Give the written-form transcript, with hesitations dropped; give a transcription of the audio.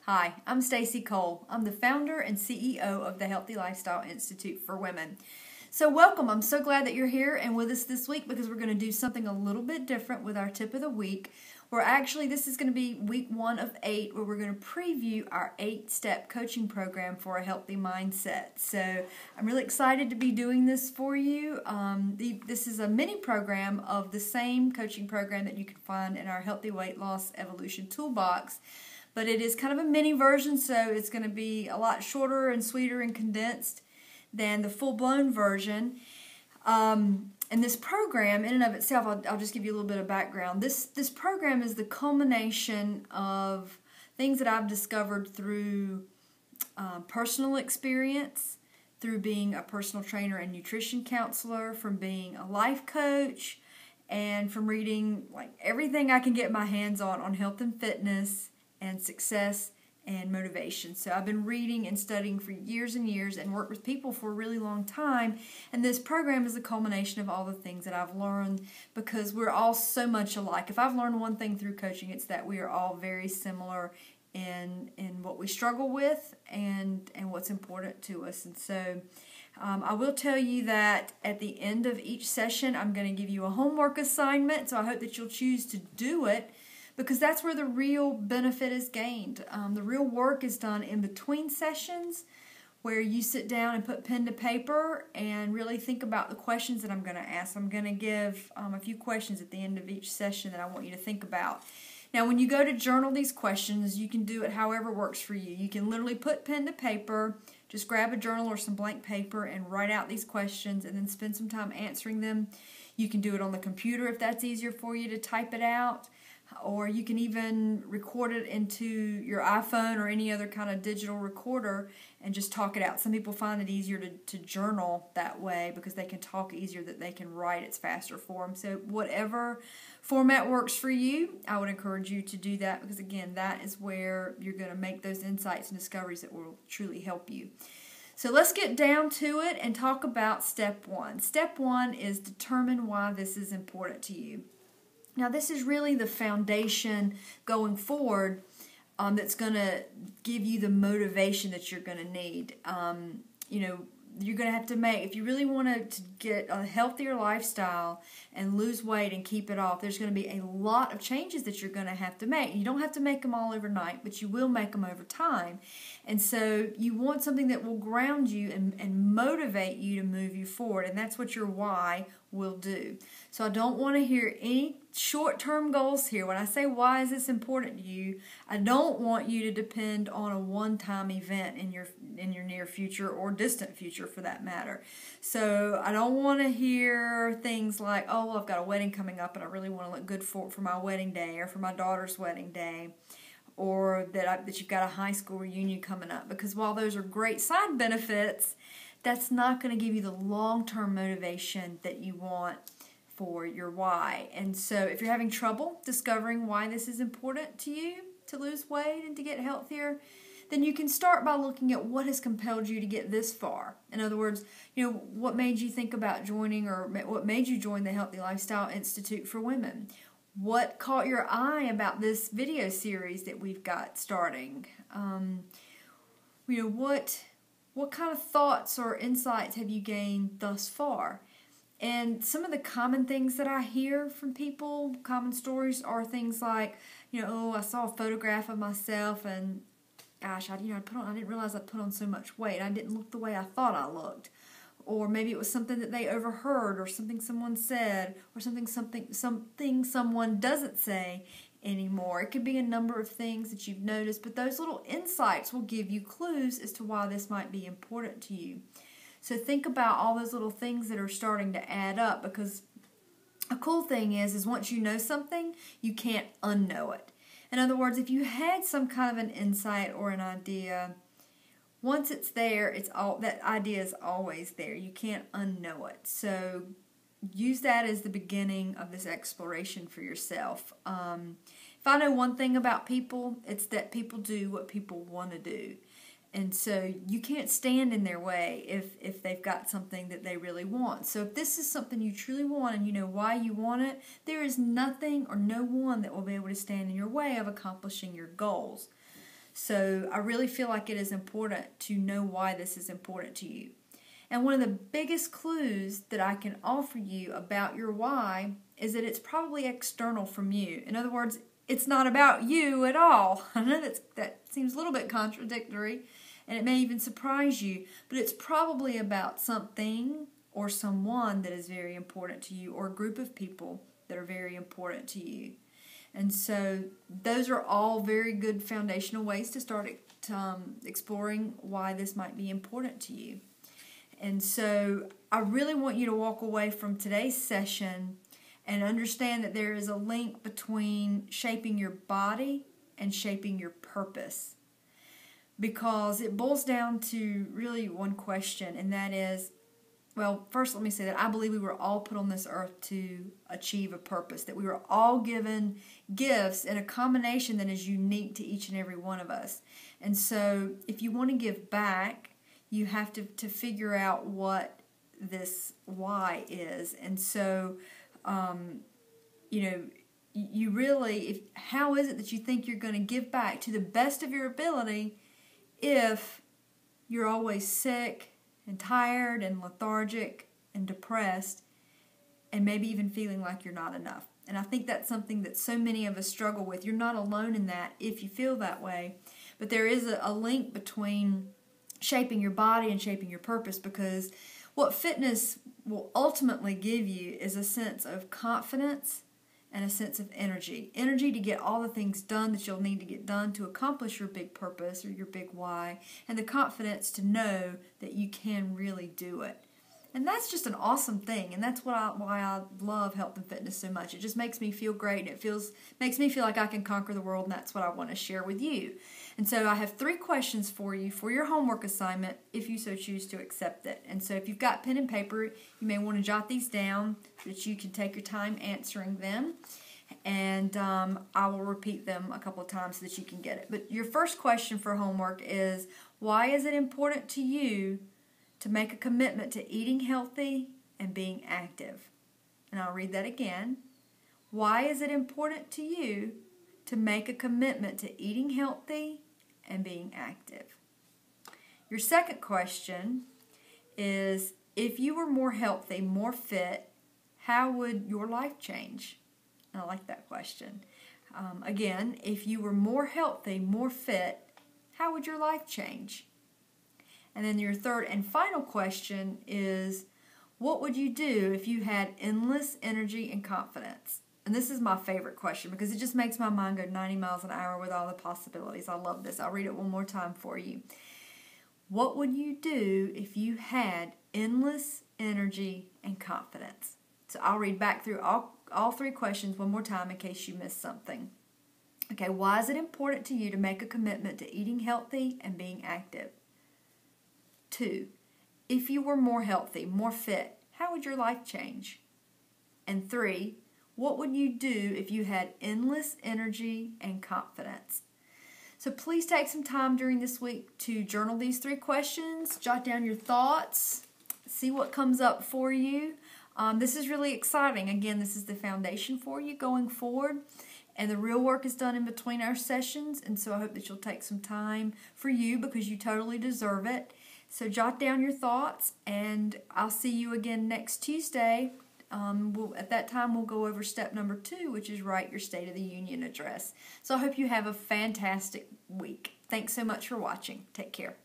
Hi, I'm Stacy Cole. I'm the founder and CEO of the Healthy Lifestyle Institute for Women. So welcome. I'm so glad that you're here and with us this week because we're going to do something a little bit different with our tip of the week. This is going to be week 1 of 8 where we're going to preview our 8-step coaching program for a healthy mindset. So I'm really excited to be doing this for you. This is a mini program of the same coaching program that you can find in our Healthy Weight Loss Evolution Toolbox. But it is kind of a mini version, so it's going to be a lot shorter and sweeter and condensed than the full-blown version. And this program, in and of itself, I'll just give you a little bit of background. This program is the culmination of things that I've discovered through personal experience, through being a personal trainer and nutrition counselor, from being a life coach, and from reading everything I can get my hands on health and fitness and success and motivation. So I've been reading and studying for years and years and worked with people for a really long time, and this program is a culmination of all the things that I've learned because we're all so much alike. If I've learned one thing through coaching, it's that we are all very similar in what we struggle with and what's important to us. And so I will tell you that at the end of each session I'm going to give you a homework assignment, so I hope that you'll choose to do it, because that's where the real benefit is gained. The real work is done in between sessions, where you sit down and put pen to paper and really think about the questions that I'm going to ask. I'm going to give a few questions at the end of each session that I want you to think about. Now, when you go to journal these questions, you can do it however works for you. You can literally put pen to paper, just grab a journal or some blank paper and write out these questions and then spend some time answering them. You can do it on the computer if that's easier for you to type it out. Or you can even record it into your iPhone or any other kind of digital recorder and just talk it out. Some people find it easier to journal that way because they can talk easier than they can write. It's faster for them. So whatever format works for you, I would encourage you to do that because, again, that is where you're going to make those insights and discoveries that will truly help you. So let's get down to it and talk about step 1. Step 1 is determine why this is important to you. Now, this is really the foundation going forward that's going to give you the motivation that you're going to need. You're going to have to make, if you really want to get a healthier lifestyle and lose weight and keep it off, there's going to be a lot of changes that you're going to have to make. You don't have to make them all overnight, but you will make them over time. And so you want something that will ground you and motivate you to move you forward, and that's what your why will do. So I don't want to hear any short-term goals here. When I say why is this important to you, I don't want you to depend on a one-time event in your near future or distant future for that matter. So I don't want to hear things like, oh, well, I've got a wedding coming up and I really want to look good for my wedding day or for my daughter's wedding day, or that you've got a high school reunion coming up, because while those are great side benefits, that's not going to give you the long-term motivation that you want for your why. And so if you're having trouble discovering why this is important to you to lose weight and to get healthier, then you can start by looking at what has compelled you to get this far. In other words, what made you think about joining, or what made you join the Healthy Lifestyle Institute for Women? What caught your eye about this video series that we've got starting? What kind of thoughts or insights have you gained thus far? And some of the common things that I hear from people, common stories, are things like, I saw a photograph of myself and, gosh, I didn't realize I'd put on so much weight. I didn't look the way I thought I looked. Or maybe it was something that they overheard, or something someone said, or something someone doesn't say anymore. It could be a number of things that you've noticed, but those little insights will give you clues as to why this might be important to you. So think about all those little things that are starting to add up, because a cool thing is once you know something, you can't unknow it. In other words, if you had some kind of an insight or an idea, once it's there, that idea is always there. You can't unknow it. So use that as the beginning of this exploration for yourself. If I know one thing about people, it's that people do what people want to do. And so you can't stand in their way if they've got something that they really want. So if this is something you truly want and you know why you want it, there is nothing or no one that will be able to stand in your way of accomplishing your goals. So I really feel like it is important to know why this is important to you. And one of the biggest clues that I can offer you about your why is that it's probably external from you. In other words, it's not about you at all. I know that seems a little bit contradictory, and it may even surprise you, but it's probably about something or someone that is very important to you, or a group of people that are very important to you. And so those are all very good foundational ways to start exploring why this might be important to you. And so I really want you to walk away from today's session and understand that there is a link between shaping your body and shaping your purpose. Because it boils down to really one question, and that is, well, first let me say that I believe we were all put on this earth to achieve a purpose, that we were all given gifts in a combination that is unique to each and every one of us. And so if you want to give back, you have to figure out what this why is. And so, you really, how is it that you think you're going to give back to the best of your ability if you're always sick and tired and lethargic and depressed and maybe even feeling like you're not enough? And I think that's something that so many of us struggle with. You're not alone in that if you feel that way. But there is a link between shaping your body and shaping your purpose, because what fitness will ultimately give you is a sense of confidence and a sense of energy. Energy to get all the things done that you'll need to get done to accomplish your big purpose or your big why, and the confidence to know that you can really do it. And that's just an awesome thing, and that's why I love health and fitness so much. It just makes me feel great, and it makes me feel like I can conquer the world, and that's what I want to share with you. And so I have 3 questions for you for your homework assignment if you so choose to accept it. And so if you've got pen and paper, you may want to jot these down so that you can take your time answering them. And I will repeat them a couple of times so that you can get it. But your first question for homework is, why is it important to you to make a commitment to eating healthy and being active? And I'll read that again. Why is it important to you to make a commitment to eating healthy and being active? Your second question is, if you were more healthy, more fit, how would your life change? And I like that question. Again, if you were more healthy, more fit, how would your life change? And then your third and final question is, what would you do if you had endless energy and confidence? And this is my favorite question because it just makes my mind go 90 miles an hour with all the possibilities. I love this. I'll read it one more time for you. What would you do if you had endless energy and confidence? So I'll read back through all 3 questions one more time in case you missed something. Okay, why is it important to you to make a commitment to eating healthy and being active? 2, if you were more healthy, more fit, how would your life change? And 3, what would you do if you had endless energy and confidence? So please take some time during this week to journal these 3 questions, jot down your thoughts, see what comes up for you. This is really exciting. Again, this is the foundation for you going forward. And the real work is done in between our sessions. And so I hope that you'll take some time for you because you totally deserve it. So jot down your thoughts, and I'll see you again next Tuesday. At that time, we'll go over step number 2, which is write your State of the Union address. So I hope you have a fantastic week. Thanks so much for watching. Take care.